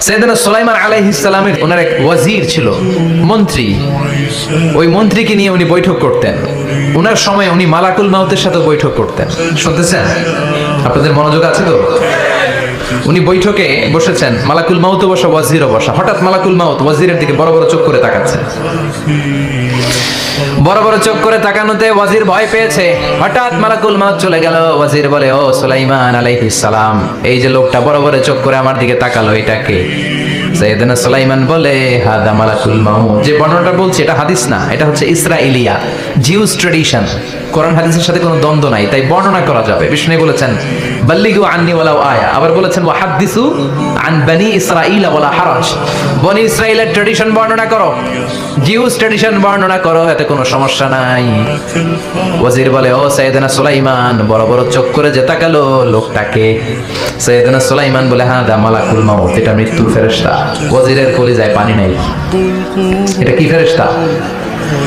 সাইয়েদনা সুলাইমান আলাইহিস সালামের ওনার এক ওয়াজির ছিল, মন্ত্রী। ওই মন্ত্রীকে নিয়ে উনি বৈঠক করতেন। ওনার সময় উনি মালাকুল মাউতের সাথে বৈঠক করতেন। শুনতেছেন? আপনাদের মনোযোগ আছে তো? উনি বৈঠকে বসেছেন, মালাকুল মাউতও বসা, ওয়াজিরও বসা। হঠাৎ মালাকুল মাউত ওয়াজিরের দিকে বড় বড় চোখ করে তাকাচ্ছে। বড় বড় চোখ করে তাকানোতে ওয়াজির ভয় পেয়েছে। হঠাৎ মালাকুল মাউত চলে গেল। ওয়াজির বলে, ও সুলাইমান আলাইহিস সালাম, এই যে লোকটা বড় বড় চোখ করে আমার দিকে তাকালো, এটা কে? সাইয়েদনা সুলাইমান বলে, হাদা মালাকুল মাউত। যে বর্ণনাটা বলছি এটা হাদিস না, এটা হচ্ছে ইসরাইলিয়া, জিউস ট্র্যাডিশন। কোরআন হাদিসের সাথে কোনো দ্বন্দ্ব নাই, তাই বর্ণনা করা যাবে। বিষ্ণু বলেছেন, বাল্লিগু আন্নি ওয়ালাউ আয়া। আবার বলেছেন, ওয়াহাদ্দিসু আন বনি ইসরাঈল ওয়ালা হারাজ। বনি ইসরাইলের ট্র্যাডিশন বর্ণনা করো, জিউস ট্র্যাডিশন বর্ণনা করো, এতে কোনো সমস্যা নাই। ওয়াজির বলে, ও সাইয়েদনা সুলাইমান, বড় বড় চোখ করে যে তাকালো লোকটাকে? সাইয়েদনা সুলাইমান বলে, হাদা মালাকুল মাউত, এটা মৃত্যুর ফেরেশতা। ওয়াজিরের কলিজায় পানি নাই। এটা কি ফেরেশতা?